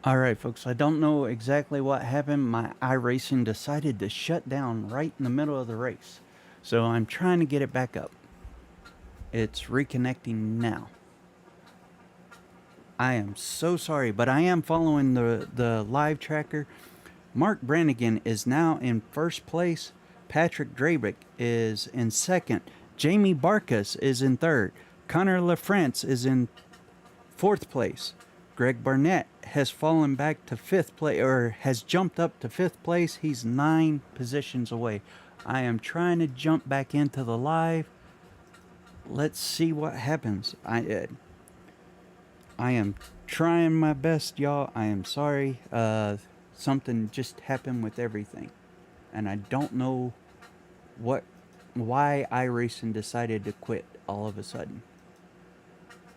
All right, folks, I don't know exactly what happened. My iRacing decided to shut down right in the middle of the race. So I'm trying to get it back up. It's reconnecting now. I am so sorry, but I am following the live tracker. Mark Brannigan is now in first place. Patrick Drabick is in second. Jamie Barkas is in third. Connor LaFrance is in fourth place. Greg Barnett has fallen back to fifth place, or has jumped up to fifth place. He's 9 positions away. I am trying to jump back into the live. Let's see what happens. I am trying my best, y'all. I am sorry. Something just happened with everything, and I don't know what why iRacing decided to quit all of a sudden.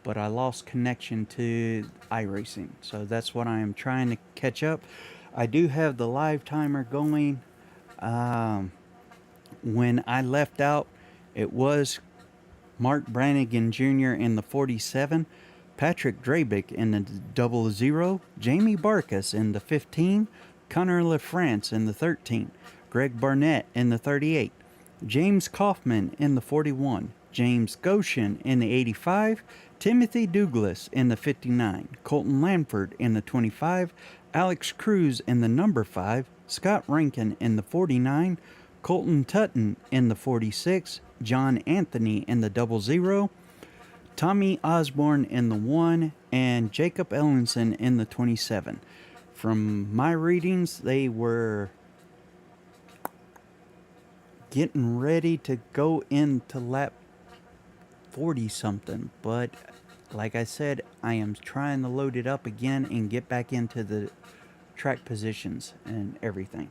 But I lost connection to iRacing, so that's what I am trying to catch up. I do have the live timer going. Um, when I left out, it was Mark Brannigan Jr. in the 47, Patrick Drabick in the 00, Jamie Barkas in the 15, Connor LaFrance in the 13, Greg Barnett in the 38, James Kaufman in the 41, James Goshen in the 85, Timothy Douglas in the 59, Colton Lanford in the 25, Alex Cruz in the number 5, Scott Rankin in the 49, Colton Tutton in the 46, John Anthony in the 00, Tommy Osborne in the 1, and Jacob Ellenson in the 27. From my readings, they were getting ready to go into lap 40 something, but like I said, I am trying to load it up again and get back into the track positions and everything.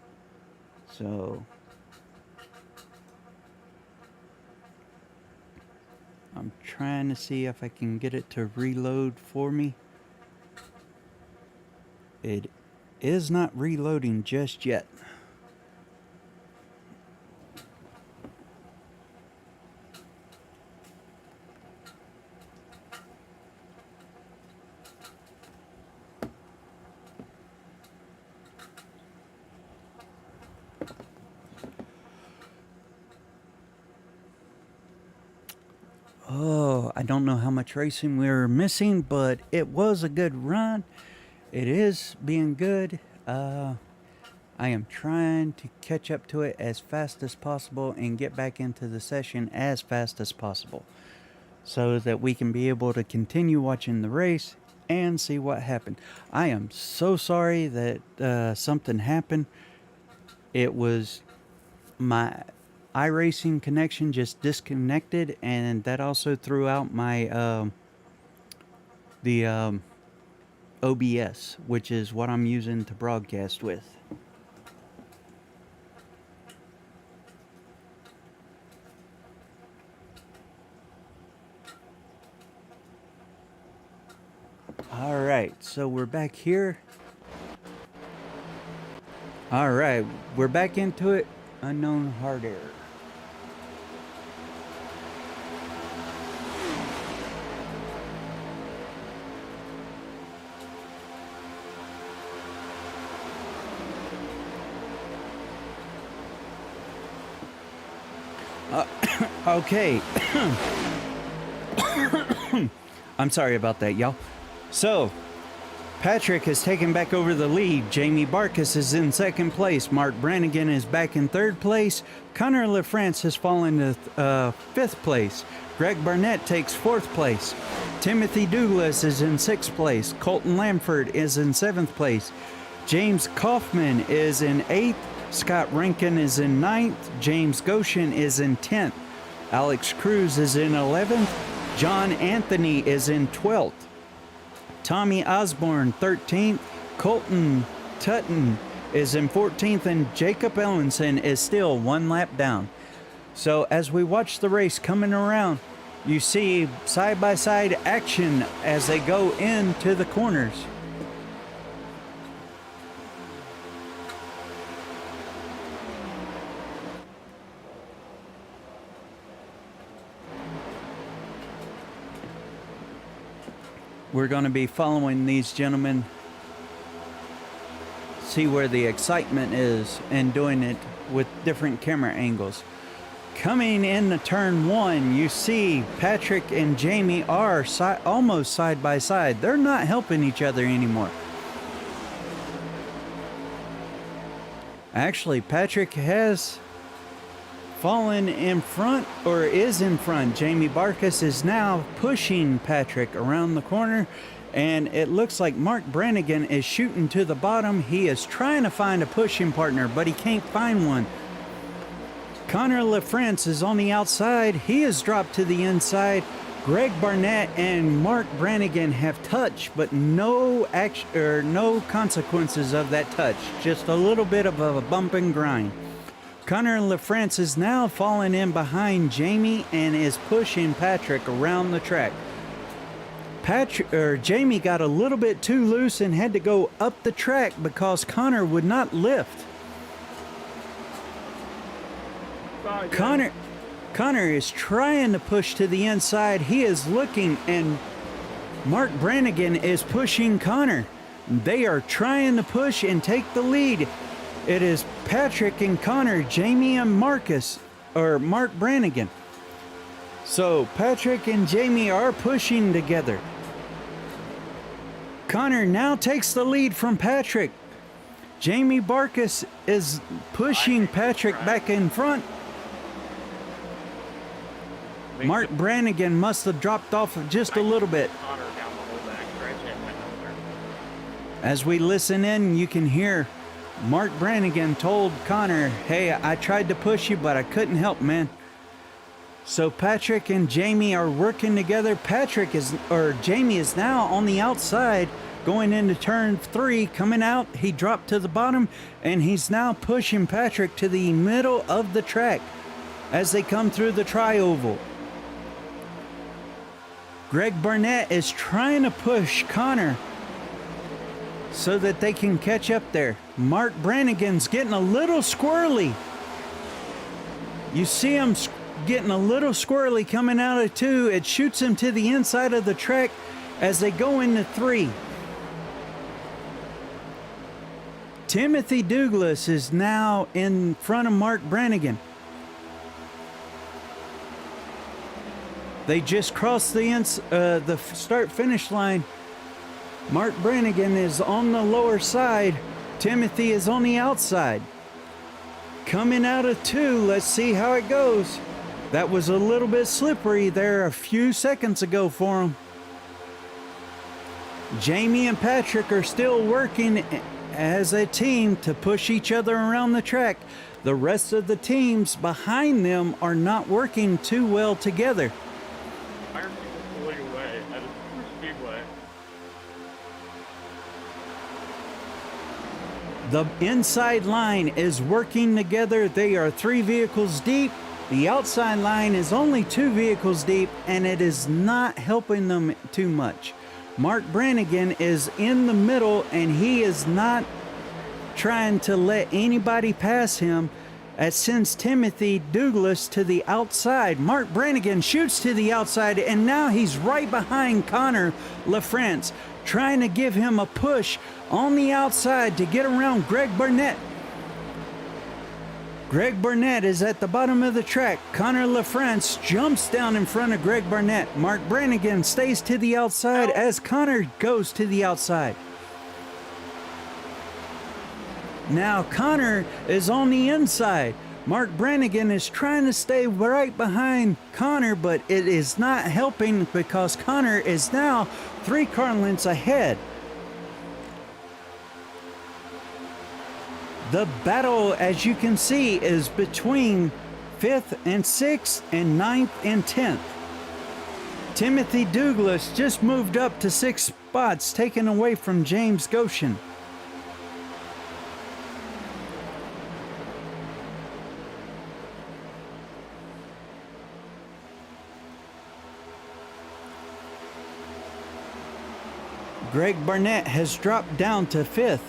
So I'm trying to see if I can get it to reload for me. It is not reloading just yet. Oh, I don't know how much racing we were missing, but it was a good run. It is being good. I am trying to catch up to it as fast as possible and get back into the session as fast as possible so that we can be able to continue watching the race and see what happened. I am so sorry that something happened. It was my iRacing connection just disconnected, and that also threw out my the OBS, which is what I'm using to broadcast with. All right, so we're back here. All right, we're back into it. Unknown hard error. Okay. I'm sorry about that, y'all. So, Patrick has taken back over the lead. Jamie Barkas is in second place. Mark Brannigan is back in third place. Connor LaFrance has fallen to fifth place. Greg Barnett takes fourth place. Timothy Douglas is in sixth place. Colton Lamford is in seventh place. James Kaufman is in eighth. Scott Rankin is in ninth. James Goshen is in 10th. Alex Cruz is in 11th. John Anthony is in 12th. Tommy Osborne, 13th. Colton Tutton is in 14th. And Jacob Ellenson is still one lap down. So as we watch the race coming around, you see side-by-side action as they go into the corners. We're going to be following these gentlemen see where the excitement is and doing it with different camera angles. Coming into turn 1, you see Patrick and Jamie are almost side by side. They're not helping each other anymore. Actually, Patrick has fallen in front, or is in front. Jamie Barkus is now pushing Patrick around the corner, and it looks like Mark Brannigan is shooting to the bottom. He is trying to find a pushing partner, but he can't find one. Connor LaFrance is on the outside. He has dropped to the inside. Greg Barnett and Mark Brannigan have touched, but no action or no consequences of that touch. Just a little bit of a bump and grind. Connor LaFrance is now falling in behind Jamie and is pushing Patrick around the track. Jamie got a little bit too loose and had to go up the track because Connor would not lift. Connor is trying to push to the inside. He is looking, and Mark Brannigan is pushing Connor. They are trying to push and take the lead. It is Patrick and Connor, Jamie and Mark Brannigan. So Patrick and Jamie are pushing together. Connor now takes the lead from Patrick. Jamie Barkus is pushing Patrick back in front. Mark Brannigan must have dropped off just a little bit. As we listen in, you can hear Mark Brannigan told Connor, "Hey, I tried to push you, but I couldn't help, man." So Patrick and Jamie are working together. Jamie is now on the outside going into turn 3. Coming out, he dropped to the bottom, and he's now pushing Patrick to the middle of the track as they come through the tri-oval. Greg Barnett is trying to push Connor so that they can catch up there. Mark Brannigan's getting a little squirrely. You see him getting a little squirrely coming out of 2. It shoots him to the inside of the track as they go into 3. Timothy Douglas is now in front of Mark Brannigan. They just crossed the start-finish line. Mark Brannigan is on the lower side. Timothy is on the outside. Coming out of 2, let's see how it goes. That was a little bit slippery there a few seconds ago for him. Jamie and Patrick are still working as a team to push each other around the track. The rest of the teams behind them are not working too well together. The inside line is working together. They are 3 vehicles deep. The outside line is only 2 vehicles deep, and it is not helping them too much. Mark Brannigan is in the middle, and he is not trying to let anybody pass him. It sends Timothy Douglas to the outside. Mark Brannigan shoots to the outside, and now he's right behind Connor LaFrance, trying to give him a push on the outside to get around Greg Barnett. Greg Barnett is at the bottom of the track. Connor LaFrance jumps down in front of Greg Barnett. Mark Brannigan stays to the outside as Connor goes to the outside. Now Connor is on the inside. Mark Brannigan is trying to stay right behind Connor, but it is not helping because Connor is now 3 car lengths ahead. The battle, as you can see, is between 5th and 6th and 9th and 10th. Timothy Douglas just moved up to 6 spots, taken away from James Goshen. Greg Barnett has dropped down to 5th.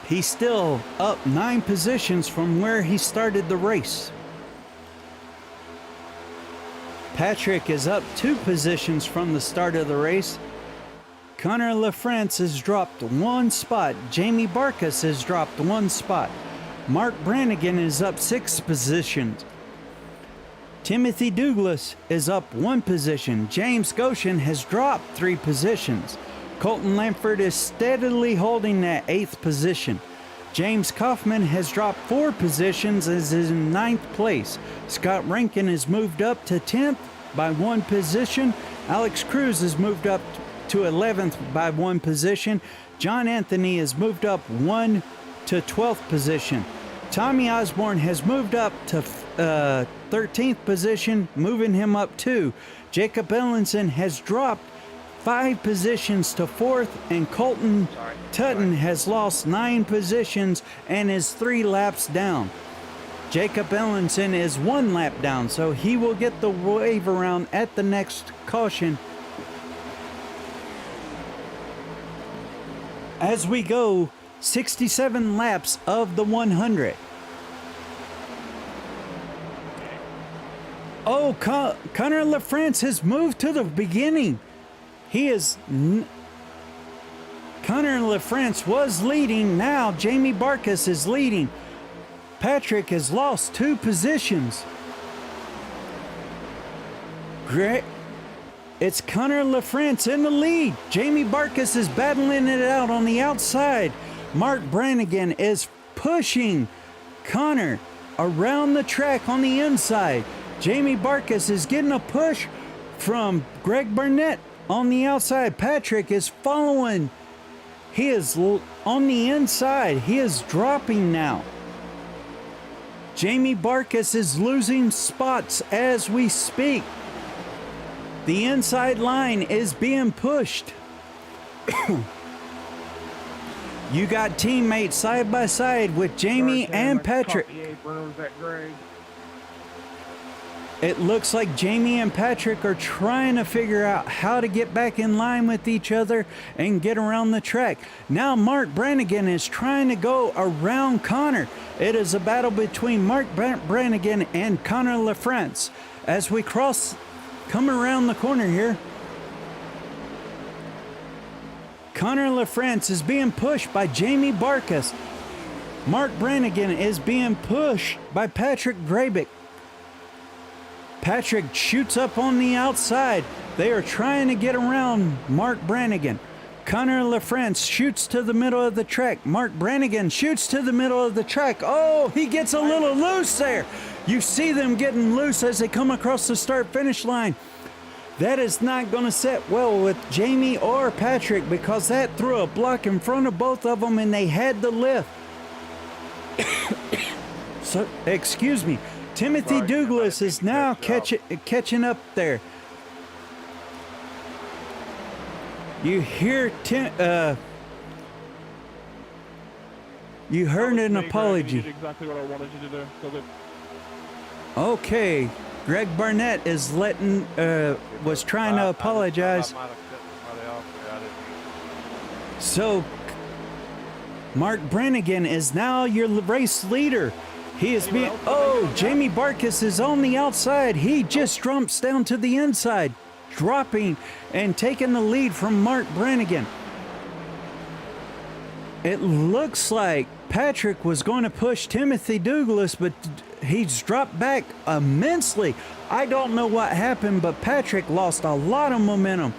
He's still up 9 positions from where he started the race. Patrick is up 2 positions from the start of the race. Connor LaFrance has dropped 1 spot. Jamie Barkas has dropped 1 spot. Mark Brannigan is up 6 positions. Timothy Douglas is up 1 position. James Goshen has dropped 3 positions. Colton Lamford is steadily holding that 8th position. James Kaufman has dropped 4 positions and is in 9th place. Scott Rankin has moved up to 10th by 1 position. Alex Cruz has moved up to 11th by 1 position. John Anthony has moved up 1 to 12th position. Tommy Osborne has moved up to 13th position, moving him up 2. Jacob Ellenson has dropped 5 positions to 4th, and Colton Tutton has lost 9 positions and is 3 laps down. Jacob Ellenson is 1 lap down, so he will get the wave around at the next caution. As we go 67 laps of the 100. Oh, Connor LaFrance has moved to the beginning. He is... Connor LaFrance was leading. Now Jamie Barkas is leading. Patrick has lost 2 positions. Great. It's Connor LaFrance in the lead. Jamie Barkas is battling it out on the outside. Mark Brannigan is pushing Connor around the track on the inside. Jamie Barkas is getting a push from Greg Barnett on the outside. Patrick is following. He is on the inside. He is dropping now. Jamie Barkas is losing spots as we speak. The inside line is being pushed. You got teammates side by side with Jamie and Patrick. It looks like Jamie and Patrick are trying to figure out how to get back in line with each other and get around the track. Now Mark Brannigan is trying to go around Connor. It is a battle between Mark Brannigan and Connor LaFrance. As we come around the corner here, Connor LaFrance is being pushed by Jamie Barkas. Mark Brannigan is being pushed by Patrick Grabick. Patrick shoots up on the outside. They are trying to get around Mark Brannigan. Connor LaFrance shoots to the middle of the track. Mark Brannigan shoots to the middle of the track. Oh, he gets a little loose there. You see them getting loose as they come across the start-finish line. That is not going to set well with Jamie or Patrick because that threw a block in front of both of them and they had to lift. So, excuse me. Timothy Douglas is now catching up there. You hear you heard an apology. Exactly what I wanted you to do. Okay, Greg Barnett is was trying to apologize. So, Mark Brannigan is now your race leader. He is being... Oh, Jamie Barkas is on the outside. He just jumps down to the inside, dropping and taking the lead from Mark Brannigan. It looks like Patrick was going to push Timothy Douglas, but he's dropped back immensely. I don't know what happened, but Patrick lost a lot of momentum.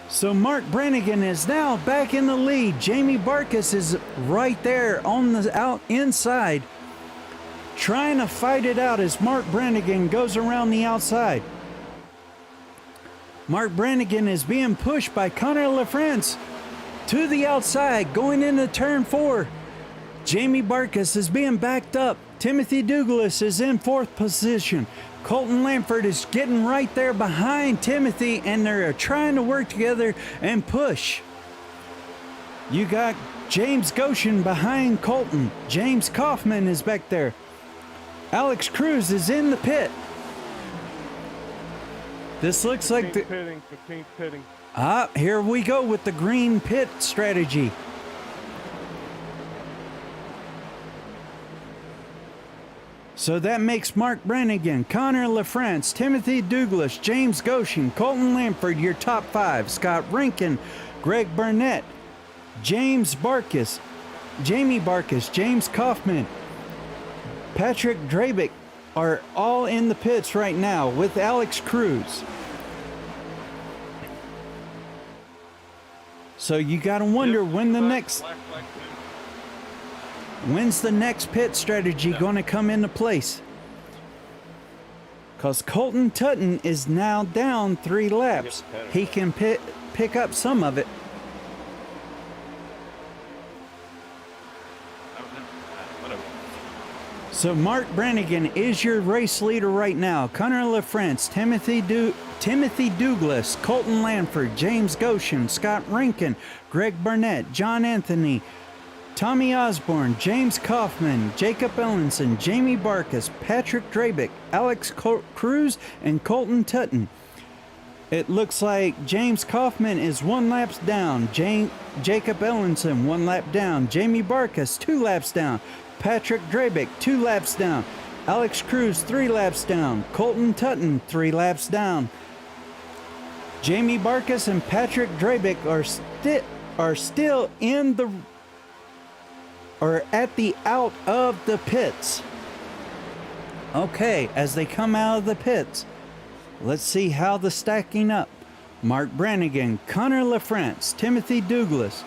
So Mark Brannigan is now back in the lead. Jamie Barkas is right there on the inside, trying to fight it out as Mark Brannigan goes around the outside. Mark Brannigan is being pushed by Connor LaFrance to the outside, going into turn 4. Jamie Barkas is being backed up. Timothy Douglas is in 4th position. Colton Lamford is getting right there behind Timothy, and they're trying to work together and push. You got James Goshen behind Colton. James Kaufman is back there. Alex Cruz is in the pit. This looks like the... pitting. Ah, here we go with the green pit strategy. So that makes Mark Brannigan, Connor LaFrance, Timothy Douglas, James Goshen, Colton Lamford your top 5. Scott Rinkin, Greg Burnett, Jamie Barkis, James Kaufman, Patrick Drabick are all in the pits right now with Alex Cruz. So you got to wonder when the next... When's the next pit strategy going to come into place? Because Colton Tutton is now down 3 laps. He can pick up some of it. So Mark Brannigan is your race leader right now. Connor LaFrance, Timothy Douglas, Colton Lamford, James Goshen, Scott Rinkin, Greg Burnett, John Anthony, Tommy Osborne, James Kaufman, Jacob Ellenson, Jamie Barkis, Patrick Drabick, Alex Cruz, and Colton Tutton. It looks like James Kaufman is 1 lap down, Jacob Ellenson 1 lap down, Jamie Barkis 2 laps down, Patrick Drabick 2 laps down, Alex Cruz 3 laps down, Colton Tutton 3 laps down. Jamie Barkis and Patrick Drabick are still in the... or at the out of the pits. Okay, as they come out of the pits, let's see how the stacking up. Mark Brannigan, Connor LaFrance, Timothy Douglas,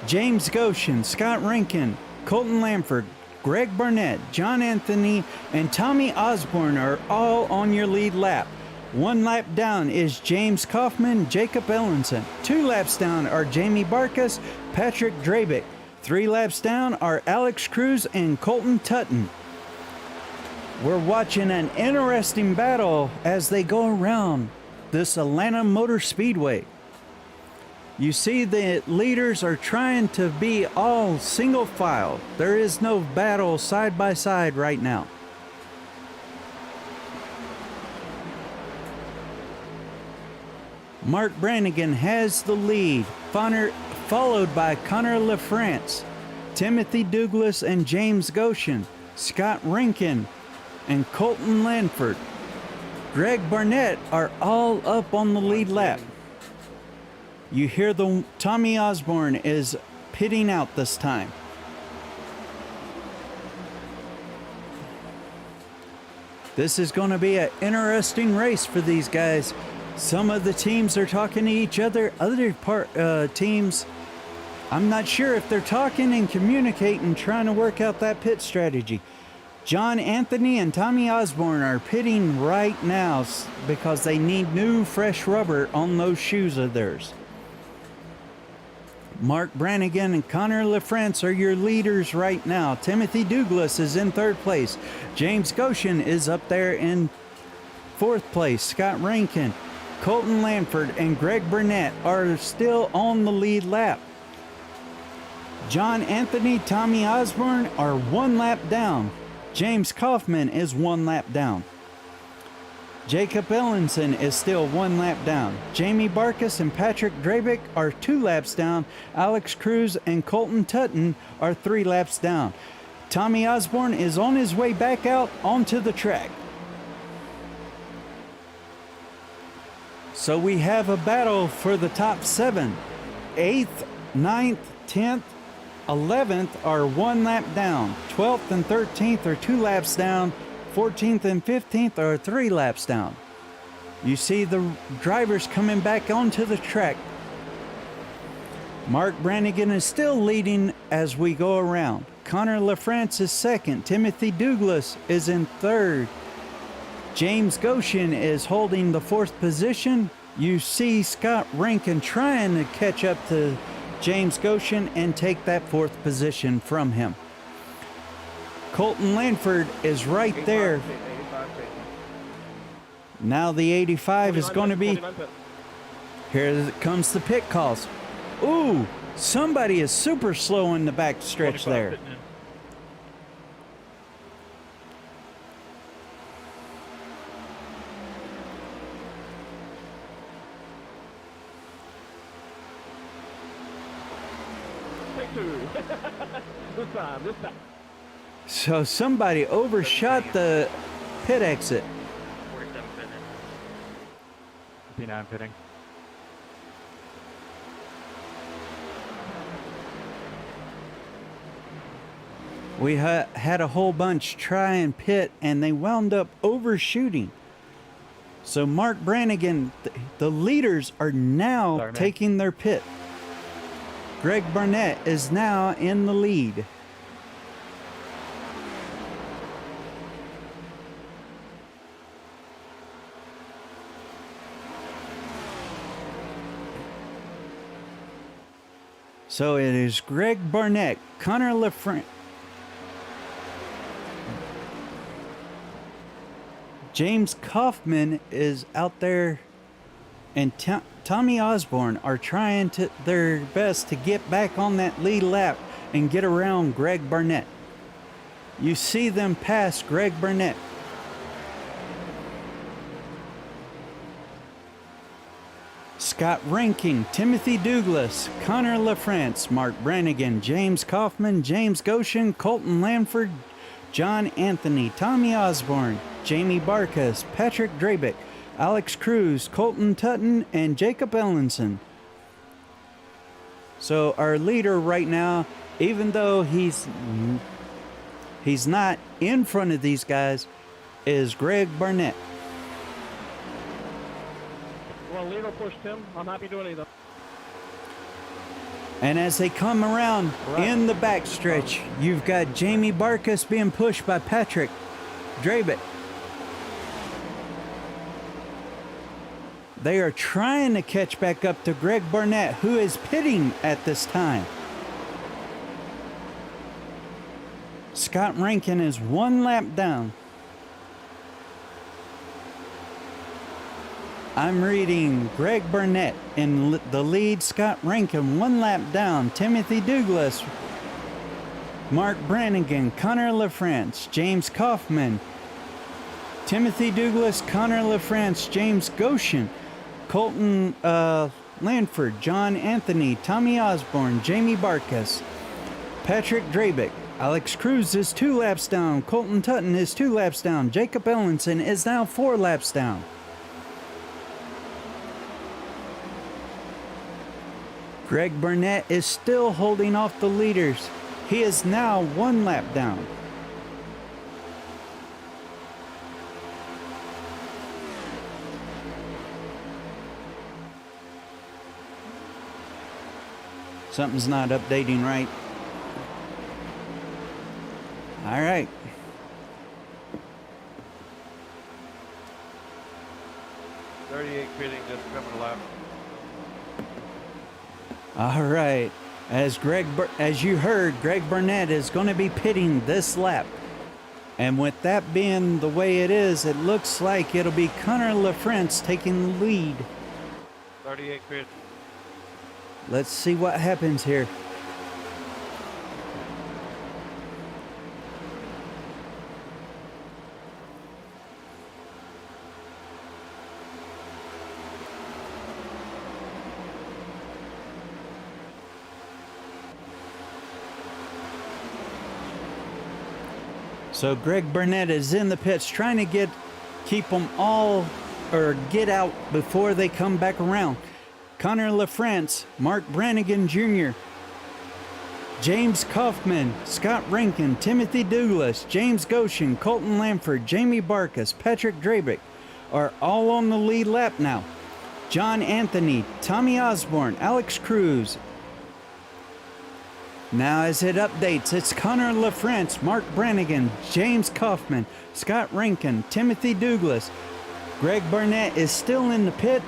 James Goshen, Scott Rinkin, Colton Lamford, Greg Burnett, John Anthony, and Tommy Osborne are all on your lead lap. 1 lap down is James Kaufman, Jacob Ellenson. 2 laps down are Jamie Barkis, Patrick Drabick. 3 laps down are Alex Cruz and Colton Tutton. We're watching an interesting battle as they go around this Atlanta Motor Speedway. You see the leaders are trying to be all single file. There is no battle side by side right now. Mark Brannigan has the lead, followed by Connor LaFrance, Timothy Douglas and James Goshen, Scott Rinkin, and Colton Lamford. Greg Barnett are all up on the lead lap. You hear the Tommy Osborne is pitting out this time. This is going to be an interesting race for these guys. Some of the teams are talking to each other. Other teams, I'm not sure if they're talking and communicating, trying to work out that pit strategy. John Anthony and Tommy Osborne are pitting right now because they need new, fresh rubber on those shoes of theirs. Mark Brannigan and Connor LaFrance are your leaders right now. Timothy Douglas is in 3rd place. James Goshen is up there in 4th place. Scott Rankin, Colton Lamford, and Greg Burnett are still on the lead lap. John Anthony, Tommy Osborne are 1 lap down. James Kaufman is 1 lap down. Jacob Ellenson is still 1 lap down. Jamie Barkis and Patrick Drabick are 2 laps down. Alex Cruz and Colton Tutton are 3 laps down. Tommy Osborne is on his way back out onto the track. So we have a battle for the top 7. 8th, 9th, 10th, 11th are 1 lap down. 12th and 13th are 2 laps down. 14th and 15th are 3 laps down. You see the drivers coming back onto the track. Mark Brannigan is still leading as we go around. Connor LaFrance is 2nd. Timothy Douglas is in 3rd. James Goshen is holding the 4th position. You see Scott Rankin trying to catch up to James Goshen and take that 4th position from him. Colton Lamford is right there. Now the 85 is going to be... Here comes the pit calls. Ooh, somebody is super slow in the back stretch there. Take 2. This time. So somebody overshot the pit exit. 47 pitting. 59 pitting. We had a whole bunch try and pit, and they wound up overshooting. So Mark Brannigan, the leaders are now Sorry, man. taking their pit. Greg Barnett is now in the lead. So it is Greg Barnett, Connor LaFrance, James Kaufman is out there, and Tommy Osborne are trying their best to get back on that lead lap and get around Greg Barnett. You see them pass Greg Barnett. Scott Ranking, Timothy Douglas, Connor LaFrance, Mark Brannigan, James Kaufman, James Goshen, Colton Lamford, John Anthony, Tommy Osborne, Jamie Barkas, Patrick Drabick, Alex Cruz, Colton Tutton, and Jacob Ellenson. So our leader right now, even though he's not in front of these guys, is Greg Barnett. Well, leader pushed him. I'm happy doing either. And as they come around in the backstretch, you've got Jamie Barkas being pushed by Patrick Drabick. They are trying to catch back up to Greg Barnett, who is pitting at this time. Scott Rankin is one lap down. I'm reading Greg Barnett in the lead, Scott Rankin one lap down, Timothy Douglas, Mark Brannigan, Connor LaFrance, James Kaufman, Timothy Douglas, Connor LaFrance, James Goshen, Colton Lanford, John Anthony, Tommy Osborne, Jamie Barkas, Patrick Drabick, Alex Cruz is 2 laps down, Colton Tutton is 2 laps down, Jacob Ellenson is now 4 laps down. Greg Barnett is still holding off the leaders. He is now 1 lap down. Something's not updating right. All right. Pitting just coming lap. All right. As you heard, Greg Barnett is going to be pitting this lap. And with that being the way it is, it looks like it'll be Connor LaFrance taking the lead. 38 pitch. Let's see what happens here. So Greg Barnett is in the pits trying to keep them all, or get out before they come back around. Connor LaFrance, Mark Brannigan Jr., James Kaufman, Scott Rankin, Timothy Douglas, James Goshen, Colton Lamford, Jamie Barkas, Patrick Drabick are all on the lead lap now. John Anthony, Tommy Osborne, Alex Cruz. Now as it updates, it's Connor LaFrance, Mark Brannigan, James Kaufman, Scott Rankin, Timothy Douglas. Greg Barnett is still in the pit.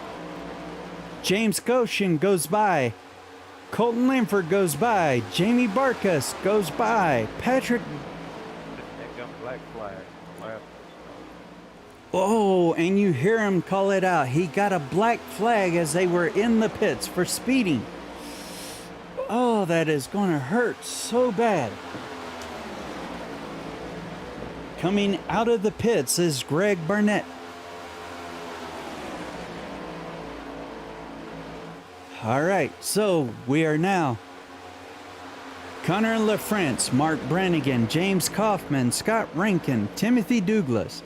James Goshen goes by. Colton Lamford goes by. Jamie Barkas goes by. Patrick. There comes black flag. Lap. Oh, and you hear him call it out. He got a black flag as they were in the pits for speeding. Oh, that is going to hurt so bad. Coming out of the pits is Greg Barnett. All right, so we are now Connor LaFrance, Mark Brannigan, James Kaufman, Scott Rankin, Timothy Douglas,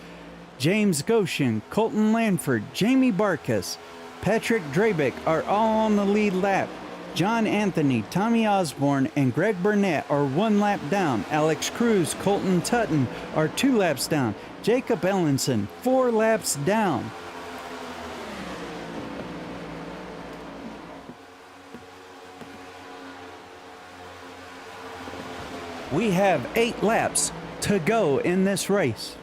James Goshen, Colton Lanford, Jamie Barkas, Patrick Drabick are all on the lead lap. John Anthony, Tommy Osborne, and Greg Burnett are 1 lap down. Alex Cruz, Colton Tutton are 2 laps down. Jacob Ellenson, 4 laps down. We have 8 laps to go in this race.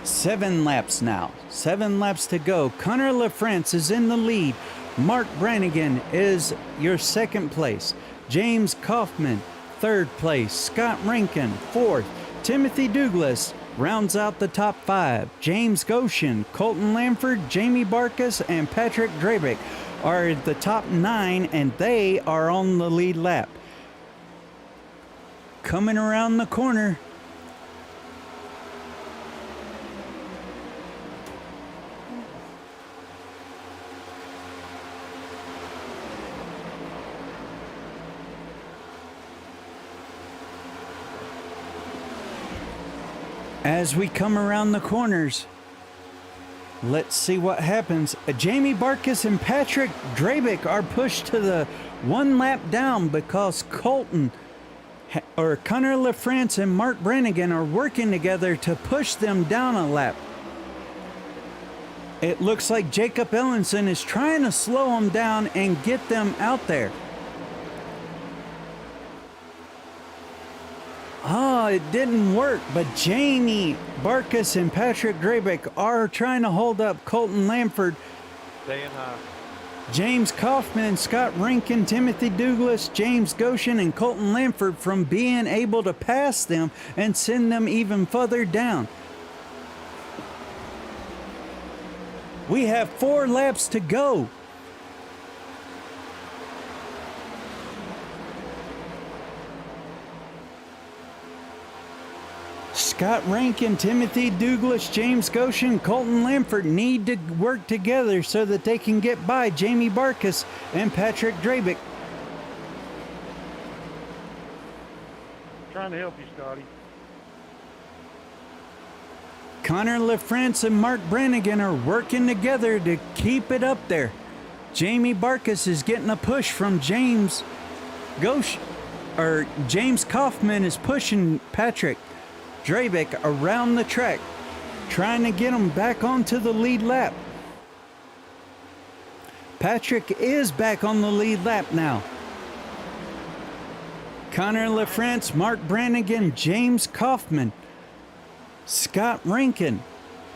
Seven laps now. 7 laps to go. Connor LaFrance is in the lead. Mark Brannigan is your 2nd place. James Kaufman, 3rd place. Scott Rankin, 4th. Timothy Douglas rounds out the top 5. James Goshen, Colton Lanford, Jamie Barkas, and Patrick Drabick are the top 9, and they are on the lead lap. Coming around the corner. As we come around the corners, let's see what happens. Jamie Barkas and Patrick Drabick are pushed to the 1 lap down because Connor LaFrance and Mark Brannigan are working together to push them down a lap. It looks like Jacob Ellenson is trying to slow them down and get them out there. Oh, it didn't work, but Jamie Barkas and Patrick Drabick are trying to hold up Colton Lanford. Staying high. James Kaufman, Scott Rankin, Timothy Douglas, James Goshen, and Colton Lanford from being able to pass them and send them even further down. We have 4 laps to go. Scott Rankin, Timothy Douglas, James Goshen, Colton Lanford need to work together so that they can get by Jamie Barkas and Patrick Drabick. Trying to help you, Scotty. Connor LaFrance and Mark Brannigan are working together to keep it up there. Jamie Barkas is getting a push from James Kaufman is pushing Patrick Drabick around the track, trying to get him back onto the lead lap. Patrick is back on the lead lap now. Connor LaFrance, Mark Brannigan, James Kaufman, Scott Rankin,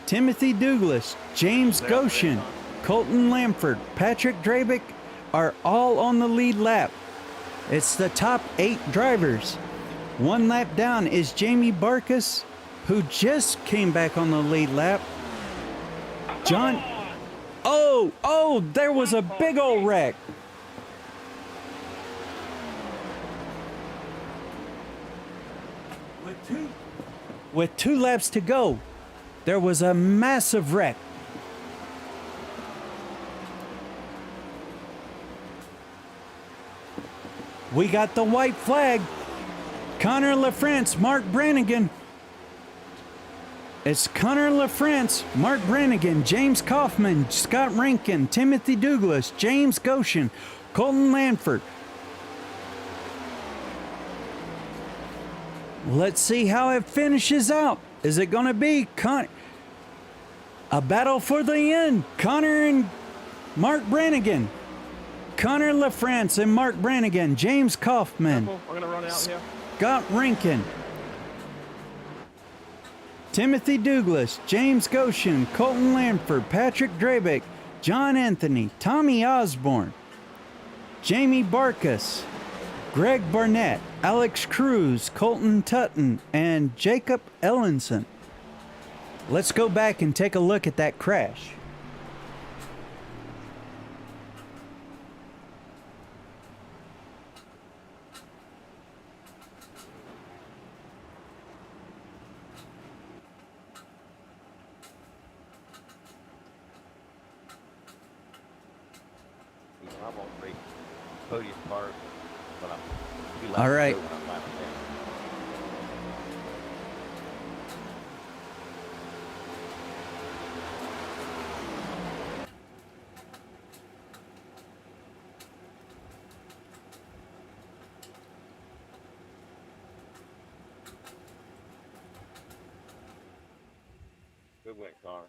Timothy Douglas, James Goshen, Colton Lanford, Patrick Drabick are all on the lead lap. It's the top 8 drivers. 1 lap down is Jamie Barkas, who just came back on the lead lap. There was a big old wreck. With 2 laps to go, there was a massive wreck. We got the white flag. Connor LaFrance, Mark Brannigan. It's Connor LaFrance, Mark Brannigan, James Kaufman, Scott Rankin, Timothy Douglas, James Goshen, Colton Lanford. Let's see how it finishes out. Is it going to be a battle for the end? Connor and Mark Brannigan. Connor LaFrance and Mark Brannigan, James Kaufman. We're going to run out here. Scott Rankin, Timothy Douglas, James Goshen, Colton Lanford, Patrick Drabick, John Anthony, Tommy Osborne, Jamie Barkas, Greg Barnett, Alex Cruz, Colton Tutton, and Jacob Ellenson. Let's go back and take a look at that crash. podium cars, but I'm be All to right. go when I'm finally there. Good win, Connor.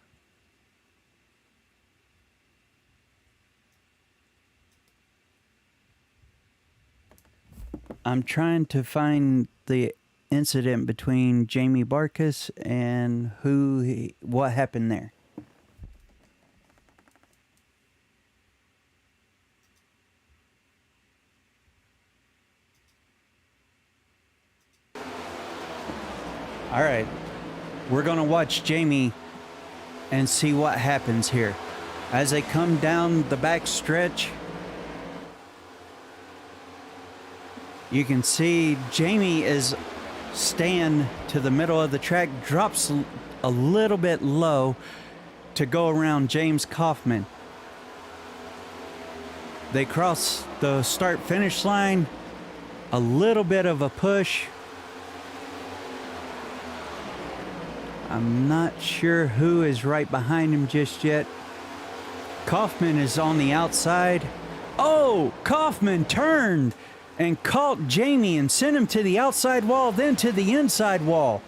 I'm trying to find the incident between Jamie Barkus and what happened there. All right. We're going to watch Jamie and see what happens here. As they come down the back stretch, you can see Jamie is staying to the middle of the track, drops a little bit low to go around James Kaufman. They cross the start-finish line, a little bit of a push. I'm not sure who is right behind him just yet. Kaufman is on the outside. Oh, Kaufman turned and caught Jamie and sent him to the outside wall, then to the inside wall.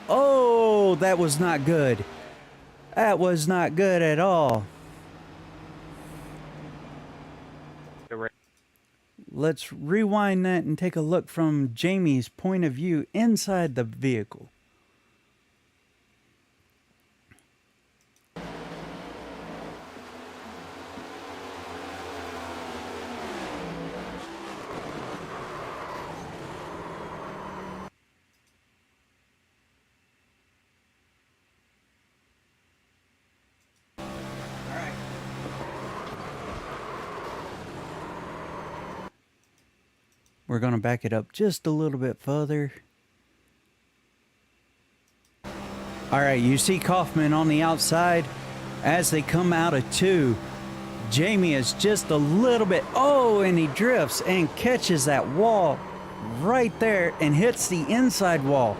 Oh, that was not good. That was not good at all. Let's rewind that and take a look from Jamie's point of view inside the vehicle. We're going to back it up just a little bit further. All right, you see Kaufman on the outside as they come out of two. Jamie is just a little bit, and he drifts and catches that wall right there and hits the inside wall.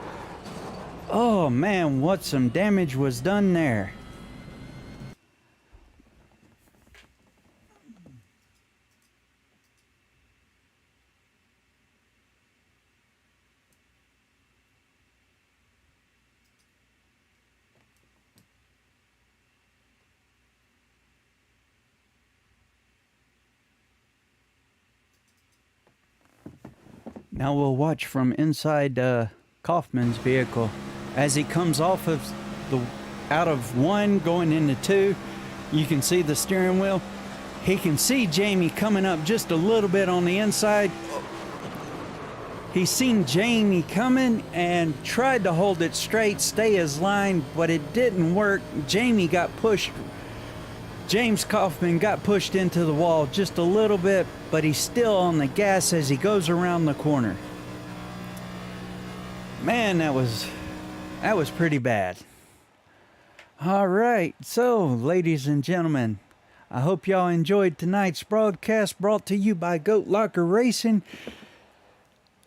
Oh man, what some damage was done there. Now we'll watch from inside Kaufman's vehicle as he comes off of out of one going into two. You can see the steering wheel. He can see Jamie coming up just a little bit on the inside. He's seen Jamie coming and tried to hold it straight, stay his line, but it didn't work. James Kaufman got pushed into the wall just a little bit, but he's still on the gas as he goes around the corner. Man, that was pretty bad. All right, so ladies and gentlemen, I hope y'all enjoyed tonight's broadcast brought to you by Goat Locker Racing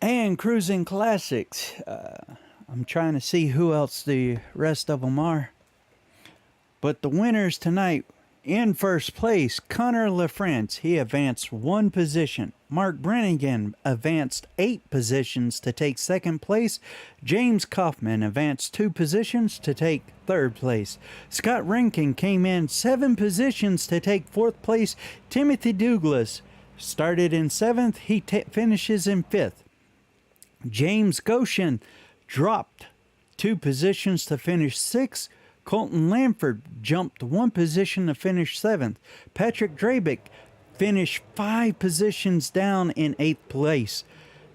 and Cruising Classics. I'm trying to see who else the rest of them are. But the winners tonight, in first place, Connor LaFrance. He advanced 1 position. Mark Brannigan advanced 8 positions to take second place. James Kaufman advanced 2 positions to take third place. Scott Rankin came in 7 positions to take fourth place. Timothy Douglas started in 7th. He finishes in 5th. James Goshen dropped 2 positions to finish 6th. Colton Lamford jumped 1 position to finish 7th. Patrick Drabick finished 5 positions down in 8th place.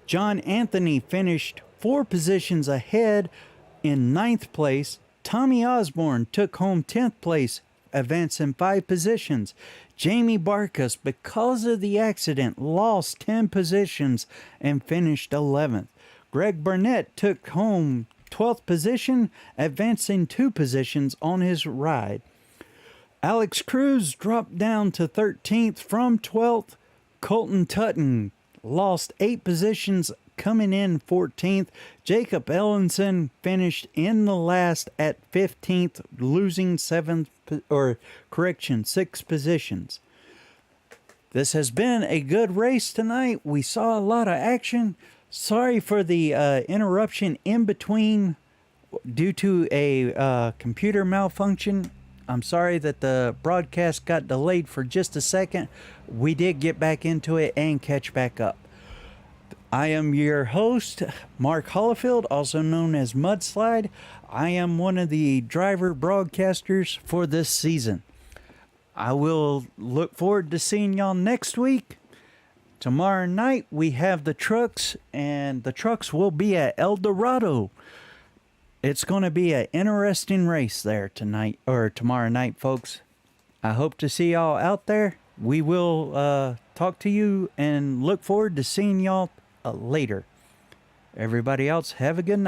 John Anthony finished 4 positions ahead in 9th place. Tommy Osborne took home 10th place, advancing 5 positions. Jamie Barkus, because of the accident, lost 10 positions and finished 11th. Greg Burnett took home 12th position, advancing 2 positions on his ride. Alex Cruz dropped down to 13th from 12th. Colton Tutton lost 8 positions, coming in 14th. Jacob Ellenson finished in the last at 15th, losing 6 positions. This has been a good race tonight. We saw a lot of action. Sorry for the interruption in between due to a computer malfunction. I'm sorry that the broadcast got delayed for just a second. We did get back into it and catch back up. I am your host, Mark Hollifield, also known as Mudslide. I am one of the driver broadcasters for this season. I will look forward to seeing y'all next week. Tomorrow night we have the trucks, and the trucks will be at El Dorado. It's going to be an interesting race there tonight or tomorrow night, folks. I hope to see y'all out there. We will talk to you and look forward to seeing y'all later. Everybody else, have a good night.